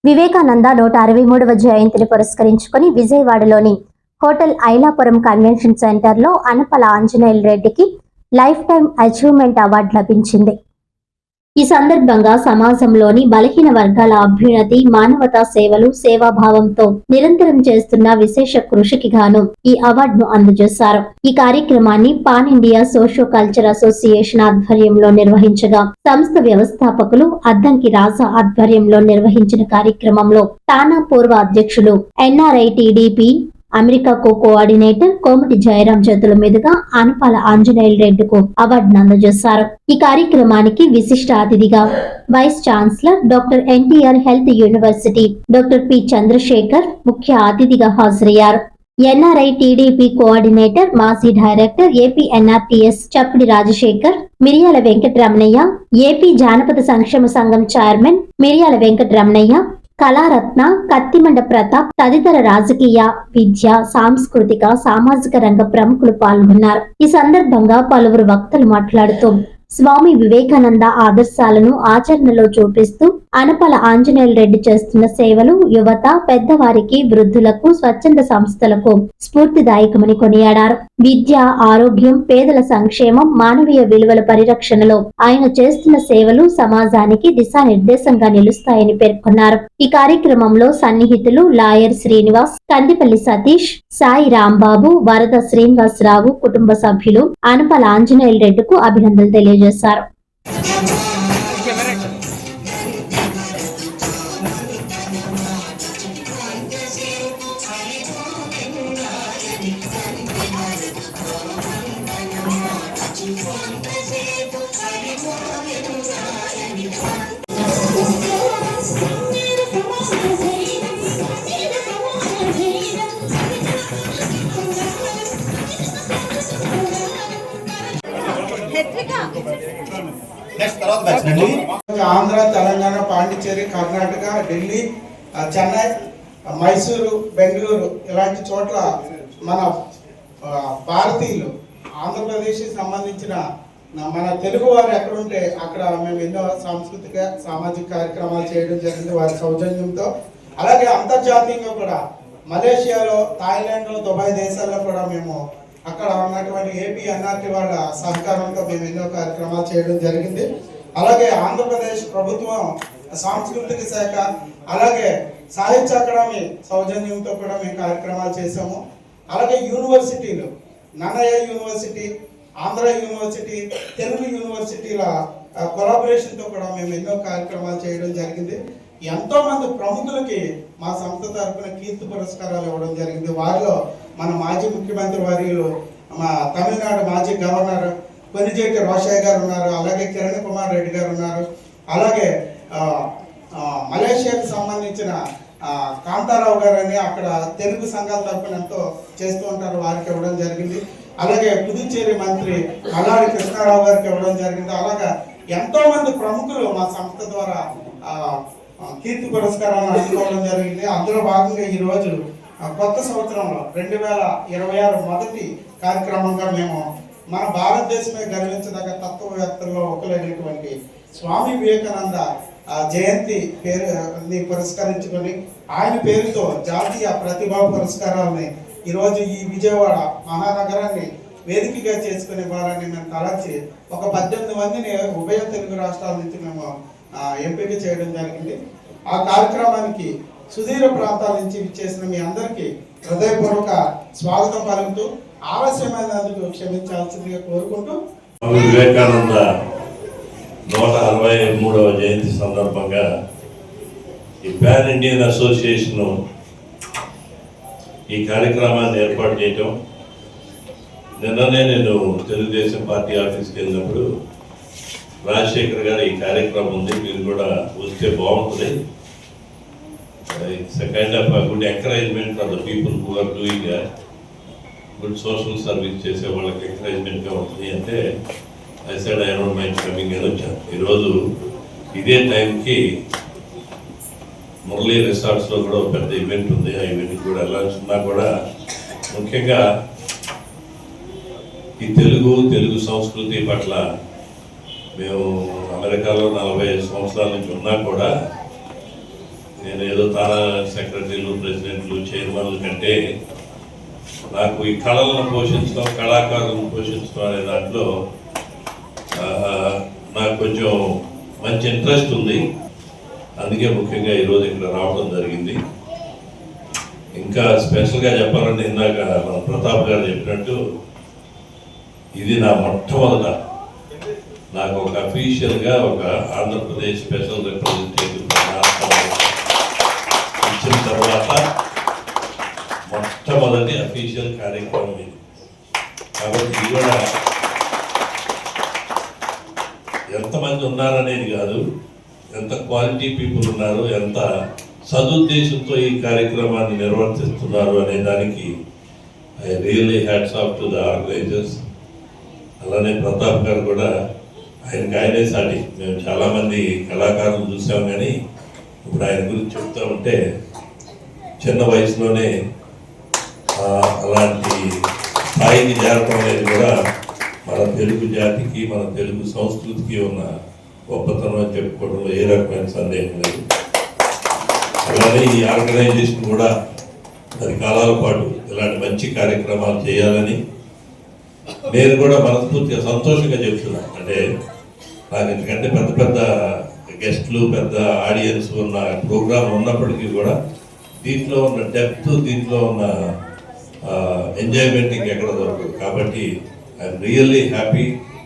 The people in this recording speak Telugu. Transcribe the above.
వివేకానంద 163వ జయంతిని పురస్కరించుకుని విజయవాడలోని హోటల్ ఐలాపురం కన్వెన్షన్ సెంటర్లో అనపల ఆంజనేయులు రెడ్డికి లైఫ్ టైం అచీవ్మెంట్ అవార్డు లభించింది. ఈ సందర్భంగా సమాజంలోని బలహీన వర్గాల అభ్యున్నతి, మానవతా సేవలు, సేవాభావంతో నిరంతరం చేస్తున్న విశేష కృషికి గాను ఈ అవార్డును అందజేశారు. ఈ కార్యక్రమాన్ని pan India socio culture association ఆధ్వర్యంలో నిర్వహించగా, సంస్థ వ్యవస్థాపకులు అద్దంకి రాజా ఆధ్వర్యంలో నిర్వహించిన కార్యక్రమంలో తానా పూర్వ అధ్యక్షులు ఎన్ఆర్ఐ టీడీపీ అమెరికా కోఆర్డినేటర్ కోమటి జయరాం చేతుల మీదుగా అనపాల ఆంజనేయులు రెడ్డికు అవార్డును అందజేశారు. ఈ కార్యక్రమానికి విశిష్ట అతిథిగా vice chancellor doctor NTR health university doctor P Chandrashekar ముఖ్య అతిథిగా హాజరయ్యారు. ఎన్ఆర్ఐ టీడీపీ కోఆర్డినేటర్ మాజీ director AP NRTS Chappidi Rajasekhar, Miriyala Venkataramanaiah, AP జానపద సంక్షేమ సంఘం చైర్మన్ మిరియాల వెంకటరమణయ్య, కళారత్న, కత్తిమండ ప్రతాప్ తదితర రాజకీయ, విద్య, సాంస్కృతిక, సామాజిక రంగ ప్రముఖులు పాల్గొన్నారు. ఈ సందర్భంగా పలువురు వక్తలు మాట్లాడుతూ స్వామి వివేకానంద ఆదర్శాలను ఆచరణలో చూపిస్తూ అనపల ఆంజనేయులు రెడ్డి చేస్తున్న సేవలు యువత, పెద్దవారికి, వృద్ధులకు, స్వచ్ఛంద సంస్థలకు స్ఫూర్తిదాయకమని కొనియాడారు. విద్య, ఆరోగ్యం, పేదల సంక్షేమం, మానవీయ విలువల పరిరక్షణలో ఆయన చేస్తున్న సేవలు సమాజానికి దిశానిర్దేశంగా నిలుస్తాయని పేర్కొన్నారు. ఈ కార్యక్రమంలో సన్నిహితులు లాయర్ శ్రీనివాస్, కందిపల్లి సతీష్, సాయి రాంబాబు, వరద శ్రీనివాసరావు కుటుంబ సభ్యులు అనపల ఆంజనేయులు రెడ్డికు అభినందనలు తెలియజేశారు. ఆంధ్ర, తెలంగాణ, పాండిచ్చేరి, కర్ణాటక, ఢిల్లీ, చెన్నై, మైసూరు, బెంగళూరు ఇలాంటి చోట్ల మన భారతీయులు ఆంధ్రప్రదేశ్కి సంబంధించిన మన తెలుగు వారు ఎక్కడుంటే అక్కడ మేము ఎన్నో సాంస్కృతిక సామాజిక కార్యక్రమాలు చేయడం జరిగింది వారి సౌజన్యంతో. అలాగే అంతర్జాతీయంగా కూడా మలేషియాలో, థాయిలాండ్లో, దుబాయ్ దేశాల్లో కూడా మేము అక్కడ ఉన్నటువంటి ఏపీ ఎన్ఆర్టీ వాళ్ళ సహకారంతో మేము ఎన్నో కార్యక్రమాలు చేయడం జరిగింది. అలాగే ఆంధ్రప్రదేశ్ ప్రభుత్వం సాంస్కృతిక శాఖ, అలాగే సాహిత్య అకాడమీ సౌజన్యంతో కూడా మేము కార్యక్రమాలు చేసాము. అలాగే యూనివర్సిటీలు, నన్నయ్య యూనివర్సిటీ, ఆంధ్ర యూనివర్సిటీ, తెలుగు యూనివర్సిటీల కొలాబరేషన్తో కూడా మేము ఎన్నో కార్యక్రమాలు చేయడం జరిగింది. ఎంతో మంది ప్రముఖులకి మా సంస్థ తరఫున కీర్తి పురస్కారాలు ఇవ్వడం జరిగింది. వారిలో మన మాజీ ముఖ్యమంత్రి వర్యులు, మా తమిళనాడు మాజీ గవర్నర్ కొనిజేటి రోషయ్య గారు ఉన్నారు. అలాగే కిరణ్ కుమార్ రెడ్డి గారు ఉన్నారు. అలాగే మలేషియాకు సంబంధించిన కాంతారావు గారు అని అక్కడ తెలుగు సంఘాల తరఫున ఎంతో చేస్తూ ఉంటారు, వారికి ఇవ్వడం జరిగింది. అలాగే పుదుచ్చేరి మంత్రి మల్లాడి కృష్ణారావు గారికి ఇవ్వడం జరిగింది. అలాగే ఎంతో మంది ప్రముఖులు మా సంస్థ ద్వారా కీర్తి పురస్కారాలను అందుకోవడం జరిగింది. అందులో భాగంగా ఈ రోజు కొత్త సంవత్సరంలో 2026 మొదటి కార్యక్రమంగా మేము మన భారతదేశమే గర్వించదగ్గ తత్వవేత్తల్లో ఒకరైనటువంటి స్వామి వివేకానంద జయంతి పేరుని పురస్కరించుకొని ఆయన పేరుతో జాతీయ ప్రతిభా పురస్కారాలని ఈరోజు ఈ విజయవాడ మహానగరాన్ని వేదికగా చేసుకునే వారని మేము తలచి ఒక 18 మందిని ఉభయ తెలుగు రాష్ట్రాల నుంచి మేము ఎంపిక చేయడం జరిగింది. ఆ కార్యక్రమానికి సుదీర ప్రాంతాల నుంచి విచ్చేసిన మీ అందరికీ హృదయపూర్వక స్వాగతం పలుకుతూ ఆలస్యమైనందుకు క్షమించాల్సిందిగా కోరుకుంటూ వివేకానంద 163వ జయంతి సందర్భంగా ఈ పాన్ ఇండియన్ అసోసియేషన్ ఈ కార్యక్రమాన్ని ఏర్పాటు చేయటం, నిన్ననే నేను తెలుగుదేశం పార్టీ ఆఫీస్కి వెళ్ళినప్పుడు రాజశేఖర్ గారు ఈ కార్యక్రమం ఉంది, మీరు కూడా వస్తే బాగుంటుంది, it's kind of good encouragement for the people who are doing good social service చేసే వాళ్ళకి ఎంకరేజ్మెంట్గా ఉంటుంది అంటే I said I don't mind coming అని వచ్చాను. ఈరోజు ఇదే టైంకి మురళీ రిసార్ట్స్లో కూడా ఒక పెద్ద ఈవెంట్ ఉంది, ఆ ఈవెంట్కి కూడా వెళ్ళాల్సిందా కూడా ముఖ్యంగా ఈ తెలుగు సంస్కృతి పట్ల మేము అమెరికాలో 45 సంవత్సరాల నుంచి ఉన్నా కూడా నేను ఏదో తానా సెక్రటరీలు, ప్రెసిడెంట్లు, చైర్మన్ల కంటే నాకు ఈ కళలను పోషించడం, కళాకారులను పోషించడం అనే దాంట్లో నాకు కొంచెం మంచి ఇంట్రెస్ట్ ఉంది. అందుకే ముఖ్యంగా ఈరోజు ఇక్కడ రావడం జరిగింది. ఇంకా స్పెషల్గా చెప్పాలంటే ఇందాక మన ప్రతాప్ గారు చెప్పినట్టు ఇది నా మొట్టమొదట నాకు ఒక అఫీషియల్గా ఒక ఆంధ్రప్రదేశ్ స్పెషల్ రిప్రజెంటేటివ్ ఇచ్చిన తర్వాత మొట్టమొదటి అఫీషియల్ కార్యక్రమం ఇది. కాబట్టి ఇది కూడా ఎంతమంది ఉన్నారనేది కాదు, ఎంత క్వాలిటీ పీపుల్ ఉన్నారు, ఎంత సదుద్దేశంతో ఈ కార్యక్రమాన్ని నిర్వర్తిస్తున్నారు అనే దానికి I really hats off to the organisers. అలానే ప్రతాప్ గారు కూడా ఆయనే సాటి. మేము చాలామంది కళాకారులు చూసాం, కానీ ఇప్పుడు ఆయన గురించి చెప్తా ఉంటే చిన్న వయసులోనే అలాంటి స్థాయికి చేరటం అనేది కూడా మన తెలుగు జాతికి, మన తెలుగు సంస్కృతికి ఉన్న గొప్పతనం అని చెప్పుకోవడంలో ఏ రకమైన సందేహం లేదు. అలానే ఈ ఆర్గనైజేషన్ కూడా 10 కాలాల పాటు ఇలాంటి మంచి కార్యక్రమాలు చేయాలని నేను కూడా మనస్ఫూర్తిగా సంతోషంగా చెప్తున్నాను. అంటే నాకు ఎందుకంటే పెద్ద పెద్ద గెస్ట్లు, పెద్ద ఆడియన్స్ ఉన్న ప్రోగ్రాం ఉన్నప్పటికీ కూడా దీంట్లో ఉన్న డెప్త్, దీంట్లో ఉన్న ఎంజాయ్మెంట్ ఇంకెక్కడ దొరకదు. కాబట్టి ఐఎమ్ రియల్లీ హ్యాపీ